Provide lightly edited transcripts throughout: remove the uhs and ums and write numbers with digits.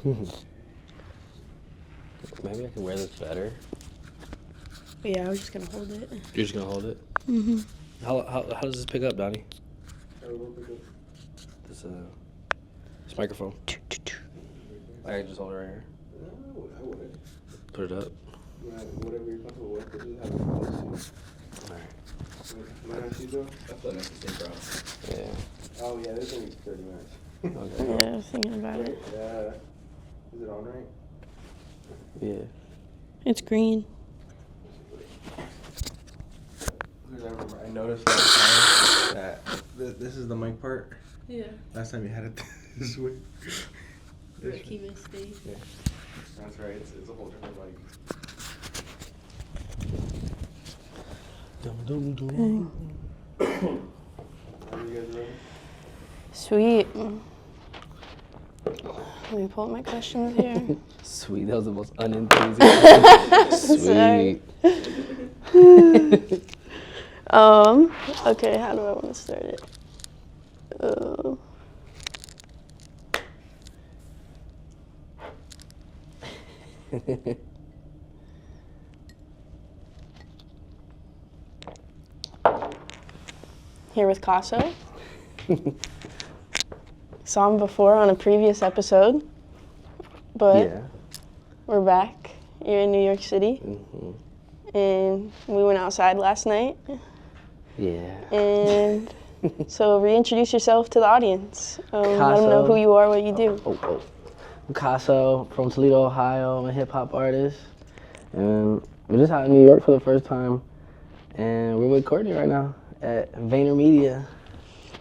Maybe I can wear this better. Yeah, I was just gonna hold it. You're just gonna hold it? Mm-hmm. How does this pick up, Donnie? This microphone. I can just hold it right here. No, I wouldn't. Put it up. Whatever you're comfortable with, but just have it close to you. Alright. Am I not though? I feel like that's the same problem. Yeah. Oh yeah, this thing is 30 minutes. Okay. Yeah, I was thinking about it. Is it on right? Yeah. It's green. Because I remember I noticed last time that this is the mic part. Yeah. Last time you had it this way. Ricky mistake. Yeah. That's right. It's a whole different mic. Okay. Are you guys ready? Sweet. Let me pull up my questions here. Sweet. That was the most unenthusiastic. Sorry. Sweet. Okay, how do I want to start it? Here with Casso. Saw him before on a previous episode, but Yeah. we're back. You're in New York City, and we went outside last night. Yeah. And so reintroduce yourself to the audience. Let them know Casso. who you are, what you do. I'm Casso from Toledo, Ohio. I'm a hip hop artist. And we're just out in New York for the first time. And we're with Courtney right now at VaynerMedia.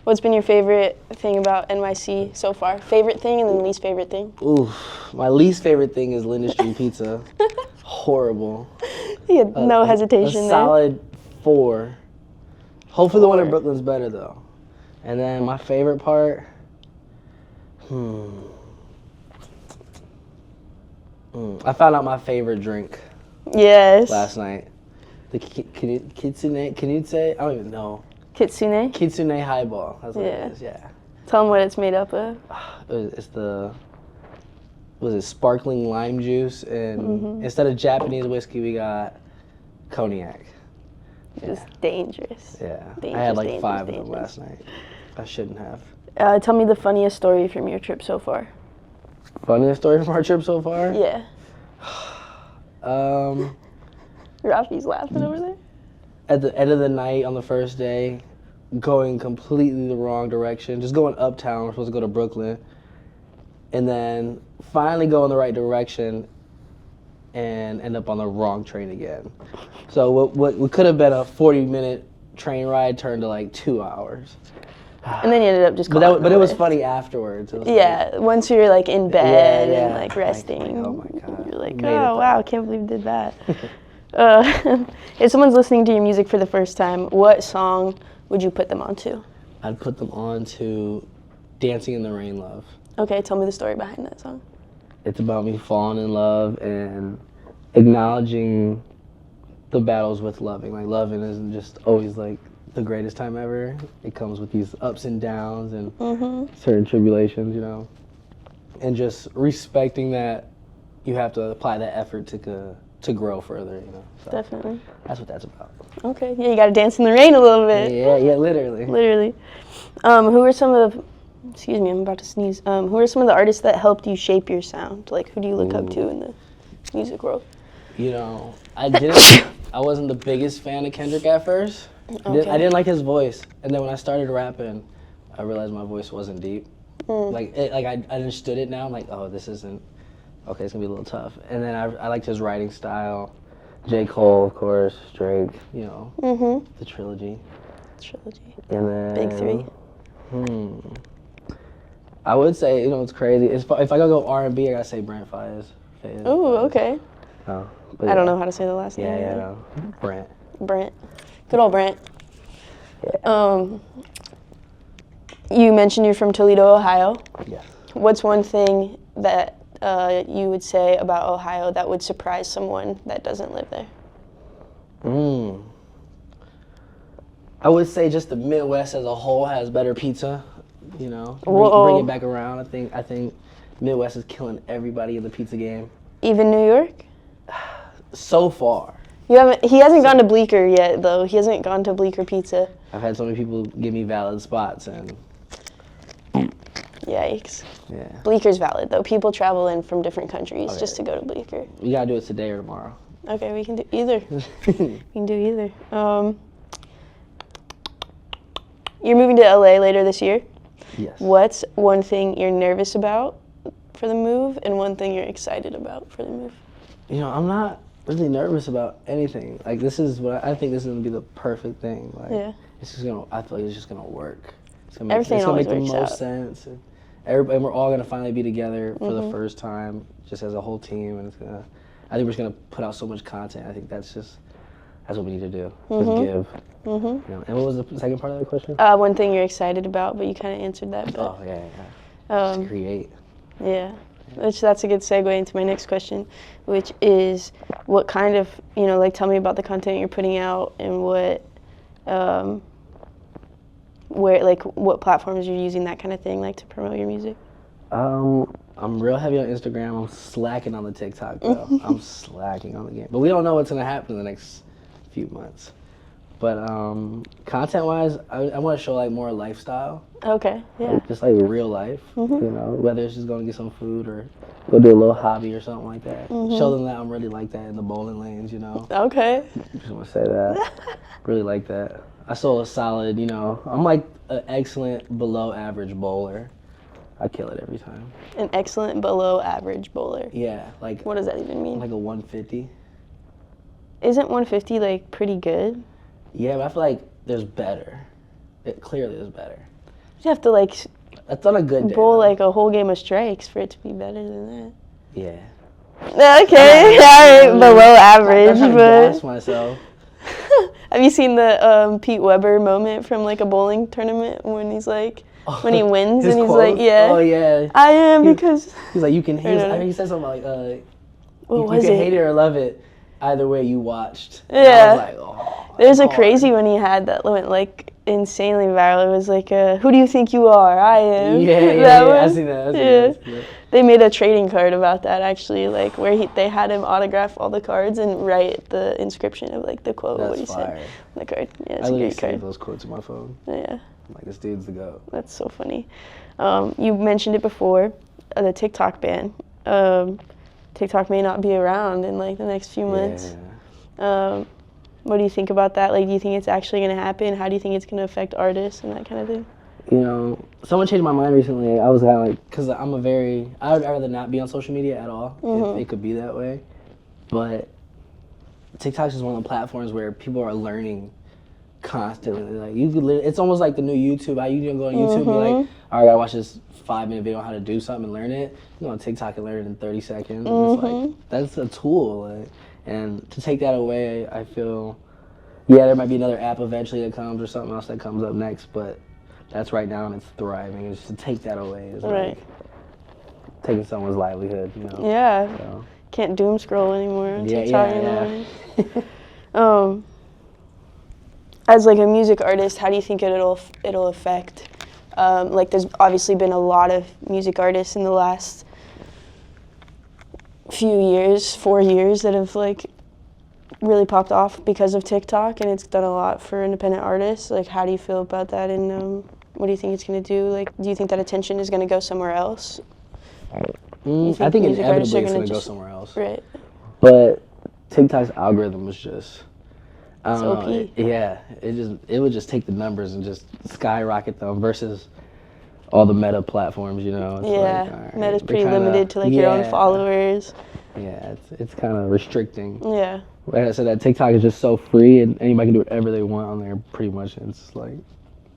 What's been your favorite thing about NYC so far? Favorite thing and then least favorite thing? Ooh, my least favorite thing is Linda Street Pizza. Horrible. You had no hesitation A there. solid 4. Hopefully the one in 4. Brooklyn's better though. And then my favorite part, I found out my favorite drink Yes. last night. The Kitsune, can you say? I don't even know. Kitsune. Kitsune Highball. That's what Yeah. it is, yeah. Tell them what it's made up of. It's sparkling lime juice, and instead of Japanese whiskey, we got cognac. Just dangerous. Yeah. Dangerous, I had like dangerous, 5 of them dangerous. last night. I shouldn't have. Tell me the funniest story from your trip so far. Funniest story from our trip so far? Yeah. Um, Rafi's laughing over there. at the end of the night on the first day, going completely the wrong direction, just going uptown. We're supposed to go to Brooklyn, and then finally go in the right direction, and end up on the wrong train again. So what could have been a 40-minute train ride turned to like 2 hours. And then you ended up just But calling it was it. funny afterwards. It was Yeah, once you're like in bed Yeah, and like resting, oh my God, you're like, made it oh though." wow, I can't believe you did that. If someone's listening to your music for the first time, what song would you put them onto? I'd put them on to Dancing in the Rain, Love. Okay, tell me the story behind that song. It's about me falling in love and acknowledging the battles with loving. Like, loving isn't just always like the greatest time ever. It comes with these ups and downs and certain tribulations, you know. And just respecting that you have to apply that effort to grow further, you know. So Definitely. that's what that's about. Okay, yeah, you gotta dance in the rain a little bit. Yeah, literally. Literally. Who are some of, excuse me, I'm about to sneeze. Who are some of the artists that helped you shape your sound? Like, who do you look up to in the music world? You know, I wasn't the biggest fan of Kendrick at first. Okay. I didn't like his voice, and then when I started rapping, I realized my voice wasn't deep. I understood it now. I'm like, oh, this isn't. Okay, it's gonna be a little tough. And then I liked his writing style. J. Cole, of course, Drake. You know, the trilogy. Trilogy. And then Big 3. I would say, you know, it's crazy. If I gotta go R&B, I gotta say Brent Faiyaz. Ooh, okay. Oh, I don't know how to say the last name. Yeah, no. Brent. Brent. Good old Brent. Yeah. You mentioned you're from Toledo, Ohio. Yes. What's one thing that you would say about Ohio that would surprise someone that doesn't live there? I would say just the Midwest as a whole has better pizza. You know, Whoa. bring it back around. I think Midwest is killing everybody in the pizza game. Even New York? So far. He hasn't gone to Bleecker yet, though. He hasn't gone to Bleecker Pizza. I've had so many people give me valid spots, and Yikes. yeah. Bleecker's valid, though. People travel in from different countries Okay. just to go to Bleecker. We gotta do it today or tomorrow. Okay, we can do either. We can do either. You're moving to LA later this year. Yes. What's one thing you're nervous about for the move and one thing you're excited about for the move? You know, I'm not really nervous about anything. Like, this is what I think this is gonna be the perfect thing. Like, Yeah. it's just gonna. I feel like it's just gonna work. It's gonna make, Everything it's gonna always make the works most out. sense. And we're all gonna finally be together for Mm-hmm. the first time, just as a whole team, and it's gonna. I think we're just gonna put out so much content. I think that's what we need to do. Just give. Mm-hmm. You know, and what was the second part of that question? One thing you're excited about, but you kind of answered that. But, Oh yeah. Just create. Yeah, that's a good segue into my next question, which is what kind of, like tell me about the content you're putting out and what platforms you're using, that kind of thing, like to promote your music. I'm real heavy on Instagram. I'm slacking on the TikTok though. I'm slacking on the game. But we don't know what's gonna happen in the next few months. But content-wise, I want to show like more lifestyle. Okay, yeah. Like, just like real life, you know, whether it's just going to get some food or go do a little hobby or something like that. Show them that I'm really like that in the bowling lanes, you know. Okay. Just want to say that. Really like that. I saw a solid, I'm like an excellent below average bowler. I kill it every time. An excellent below average bowler. Yeah, like What does that even mean? like a 150. Isn't 150 like pretty good? Yeah, but I feel like there's better. Clearly there's better. You have to like That's on a good day. bowl though. like a whole game of strikes for it to be better than Yeah. that. Okay, all right, below average, I'm trying to but gas myself. have you seen the Pete Weber moment from like a bowling tournament when he's like, when he wins His and he's quote? like, yeah, Oh yeah. I am because He's like, you can. no, no. I think he said something like, what you was can it? hate it or love it. Either way, you watched. And Yeah. I was like, oh. There's a hard. crazy one he had that went like insanely viral. It was like, who do you think you are? I am. Yeah, That yeah. I one? see that. Yeah. They made a trading card about that actually, like where they had him autograph all the cards and write the inscription of like the quote, what That's he fire. said on the card. Yeah, it's I a literally great save card. those quotes in my phone. Yeah, I'm like, this dude's the goat. that's so funny. You mentioned it before, the TikTok ban. TikTok may not be around in like the next few months. Yeah. What do you think about that? Like, do you think it's actually going to happen? How do you think it's going to affect artists and that kind of thing? You know, someone changed my mind recently. I was kind of like, because I would rather not be on social media at all if it could be that way. But TikTok is one of the platforms where people are learning constantly. Like it's almost like the new YouTube. How you can go on YouTube and be like, all right, I gotta watch this 5-minute video on how to do something and learn it. You go on TikTok and learn it in 30 seconds. It's like, that's a tool. Like, and to take that away, I feel, yeah, there might be another app eventually that comes or something else that comes up next, but that's right now and it's thriving. It's just to take that away is Right. like taking someone's livelihood, you know. Yeah. So, Can't doom scroll anymore on yeah, TikTok yeah. anymore. As like a music artist, how do you think it'll affect? Like, there's obviously been a lot of music artists in the last few years, 4 years, that have like really popped off because of TikTok, and it's done a lot for independent artists. Like, how do you feel about that, and what do you think it's going to do? Like, do you think that attention is going to go somewhere else? I think music artists inevitably are it's gonna gonna go just- somewhere else. Right. But TikTok's algorithm was just, I It's don't OP. know, it would just take the numbers and just skyrocket them versus all the Meta platforms, you know. It's Yeah, like, all right, Meta's they're pretty kinda- limited to like your own yeah, followers. Yeah, it's kind of restricting. Yeah. Like I said, that TikTok is just so free and anybody can do whatever they want on there pretty much. It's like,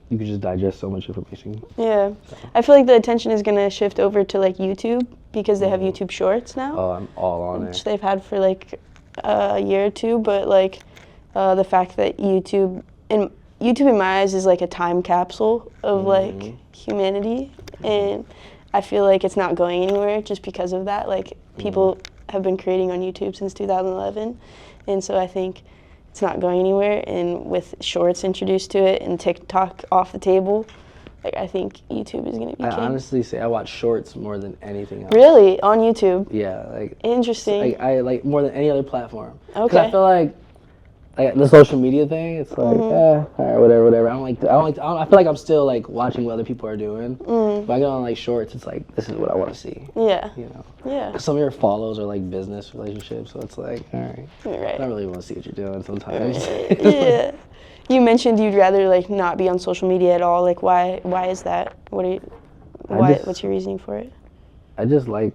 you can just digest so much information. Yeah. I feel like the attention is going to shift over to like YouTube because they have YouTube Shorts now, Oh, I'm all on which it. they've had for like a year or two, but like the fact that YouTube in my eyes is like a time capsule of like humanity, and I feel like it's not going anywhere just because of that. Like, people have been creating on YouTube since 2011, and so I think it's not going anywhere. And with Shorts introduced to it and TikTok off the table, like I think YouTube is gonna be I king. honestly say I watch shorts more than anything else. Really, on YouTube. Yeah, like Interesting. I like more than any other platform. Because Okay. I feel like the social media thing, it's like, all right, whatever. I feel like I'm still like watching what other people are doing. But I get on like shorts, it's like, this is what I want to see. Yeah. You know, Yeah. 'cause some of your follows are like business relationships, so it's like, all right, I Right. don't really want to see what you're doing sometimes. Yeah. You mentioned you'd rather like not be on social media at all. Like why is that? What's your reasoning for it? I just like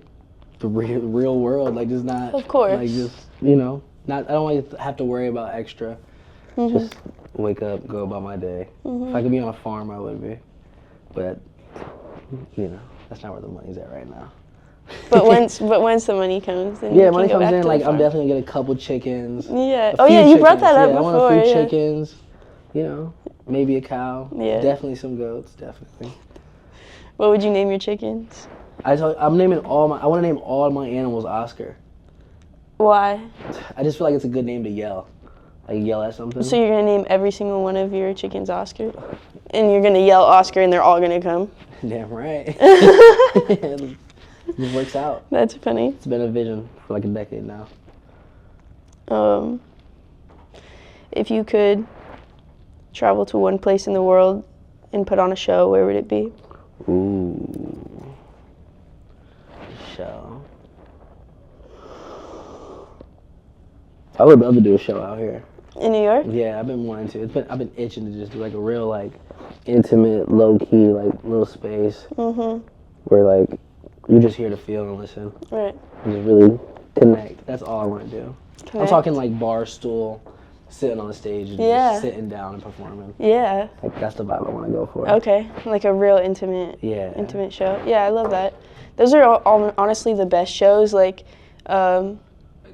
the real world, like just not. Of course. Like just not. I don't like to have to worry about extra. Just wake up, go about my day. If I could be on a farm, I would be. But that's not where the money's at right now. But once the money comes, then you Yeah, can money go comes back in. to Like the I'm farm. definitely gonna get a couple chickens. Yeah. a Oh few yeah, you brought chickens. that up Yeah, before. I want a few Yeah. chickens. Maybe a cow. Yeah. Definitely some goats. Definitely. What would you name your chickens? I want to name all my animals Oscar. Why? I just feel like it's a good name to yell. Like yell at something. So you're gonna name every single one of your chickens Oscar, and you're gonna yell Oscar, and they're all gonna come. Damn right. It just works out. That's funny. It's been a vision for like a decade now. If you could travel to one place in the world and put on a show, where would it be? Ooh. Show. I would love to do a show out here. In New York? Yeah, I've been wanting to. I've been itching to just do like a real like intimate, low key like little space where like you're just here to feel and listen. Right. And just really connect. That's all I want to do. I'm Connect. talking like bar stool, sitting on the stage and Yeah. just sitting down and performing. Yeah. Like that's the vibe I want to go for. Okay. Like a real intimate show. Yeah, I love that. Those are all honestly the best shows. Like, Like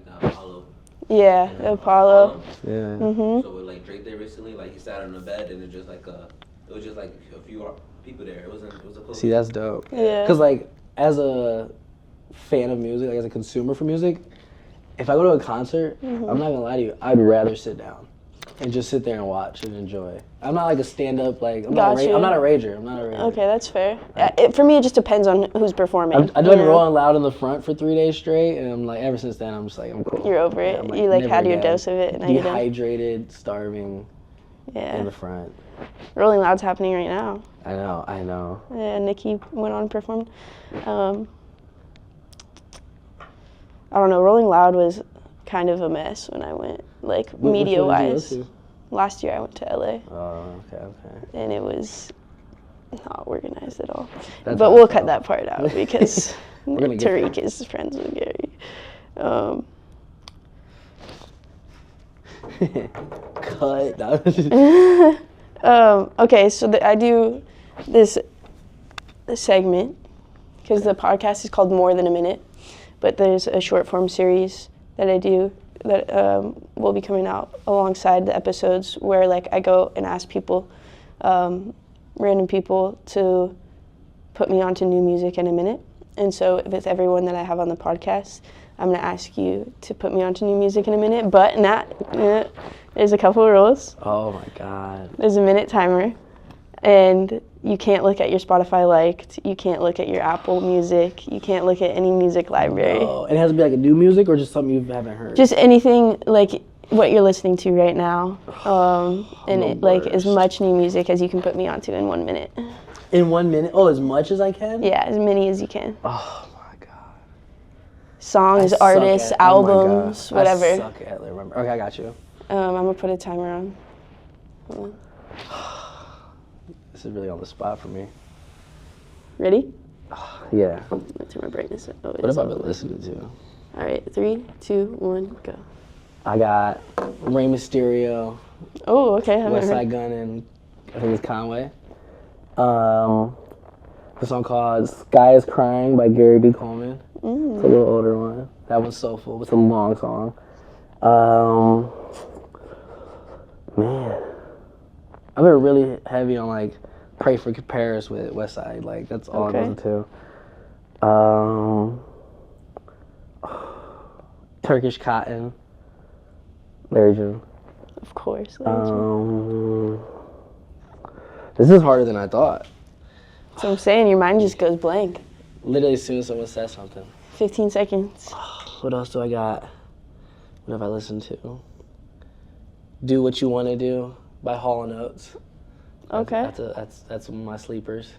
the Apollo. yeah, the Apollo. Yeah. Mhm. So with like Drake there recently, like he sat on the bed and it was just like a few people there. It was a close. See, that's dope. Yeah. Cause like as a fan of music, like as a consumer for music, if I go to a concert, I'm not gonna lie to you, I'd rather sit down and just sit there and watch and enjoy. I'm not like a stand-up like I'm not a rager. Okay, that's fair. For me, it just depends on who's performing. I've been Rolling Loud in the front for 3 days straight, and I'm like, ever since then, I'm just like, I'm cool. You're over it. I'm You like never had your again. dose of it. And now you're done. Dehydrated, starving in Yeah. the front. Rolling Loud's happening right now. I know. Yeah, Nikki went on and performed. I don't know. Rolling Loud was kind of a mess when I went, like Which one did you media-wise. go to? Last year I went to LA, Oh, okay. and it was not organized at all. That's But how we'll I cut felt. that part out because We're gonna get Tariq is friends with Gary. Cut. Okay, so I do this segment because the podcast is called More Than a Minute, but there's a short form series that I do that will be coming out alongside the episodes where like I go and ask people, random people, to put me onto new music in a minute. And so with everyone that I have on the podcast, I'm gonna ask you to put me onto new music in a minute, but there's a couple of rules. Oh my God. There's a minute timer, and you can't look at your Spotify liked, you can't look at your Apple Music, you can't look at any music library. Oh, and it has to be like a new music or just something you haven't heard? Just anything like what you're listening to right now, and like as worst. much new music as you can put me onto in 1 minute. In 1 minute? Oh, as much as I can? Yeah, as many as you can. Oh my God. Songs, I suck artists, at- oh my God. albums, whatever. I suck at remember. Okay, I got you. I'm gonna put a timer on. Hold on. This is really on the spot for me. Ready? Yeah. I'm gonna turn my brightness up. Oh, What have I been listening to? All right, 3, 2, 1, go. I got Rey Mysterio, Oh, okay. I haven't West heard. Side Gun, and I think it's Conway. The song called Sky is Crying by Gary B. Coleman. It's a little older one. That one's soulful. It's a long song. Man. I've been really heavy on like Pray for Paris with West Side. Like that's all Okay. I listen to. Turkish Cotton. Larry June. Of course. Larry June. This is harder than I thought. So I'm saying your mind just goes blank. Literally as soon as someone says something. 15 seconds. What else do I got? What have I listened to? Do What You Want to Do by Hall & Oates. Okay. That's one of my sleepers.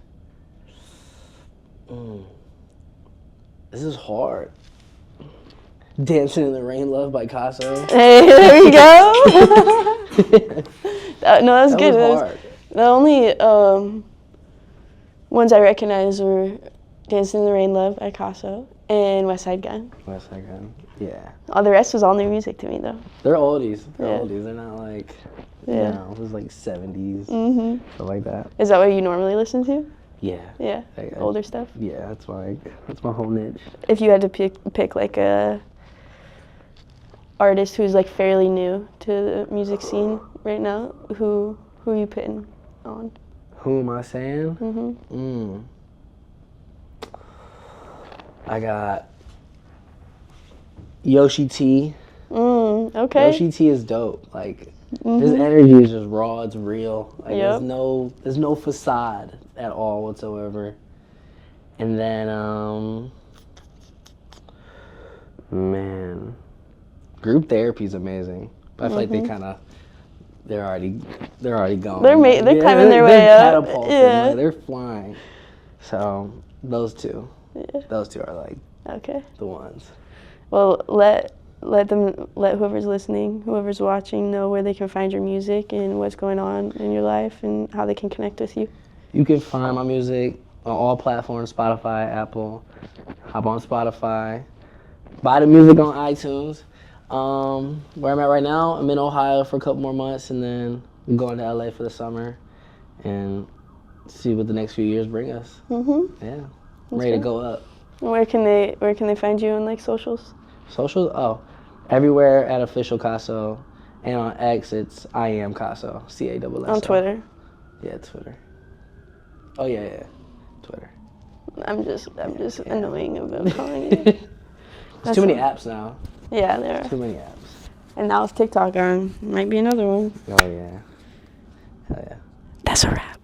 This is hard. Dancing in the Rain, Love by Casso. Hey, there you go. No, that's good. Was hard. The only ones I recognize were Dancing in the Rain, Love by Casso and West Side Gun. West Side Gun. Yeah. All the rest was all new music to me, though. They're oldies. They're Yeah. oldies. They're not like, Yeah. it was like 70s, Mhm. stuff like that. Is that what you normally listen to? Yeah. Yeah. Older stuff. Yeah, that's my whole niche. If you had to pick like a artist who's like fairly new to the music scene right now, who are you putting on? Who am I saying? Mhm. I got Yoshi T. Okay. Yoshi T is dope. Like his energy is just raw. It's real. Like Yep. there's no facade at all whatsoever. And then man, Group Therapy is amazing. But I feel like they're already gone. They're climbing their way they're up. catapulting, Yeah. like, they're flying. So those two are like Okay. the ones. Well, let whoever's listening, whoever's watching, know where they can find your music and what's going on in your life and how they can connect with you. You can find my music on all platforms, Spotify, Apple. Hop on Spotify. Buy the music on iTunes. Where I'm at right now, I'm in Ohio for a couple more months, and then I'm going to LA for the summer and see what the next few years bring us. Yeah, I'm ready to good. go up. Where can they find you on like socials? Socials? Oh, everywhere at Official Casso, and on X it's I Am Casso, CASS. On Twitter. Yeah, Twitter. Oh yeah, Twitter. I'm just annoying about calling it. There's too many apps now. Yeah, there are. Too many apps. And now with TikTok on, might be another one. Oh yeah. Hell yeah. That's a wrap.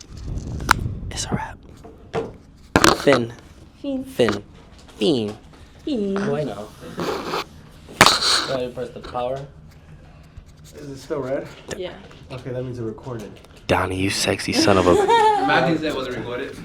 It's a wrap. Finn. Finn. Oh, I know. Go ahead, press the power. Is it still red? Yeah. Okay, that means it recorded. Donnie, you sexy son of a... Imagine that wasn't recorded.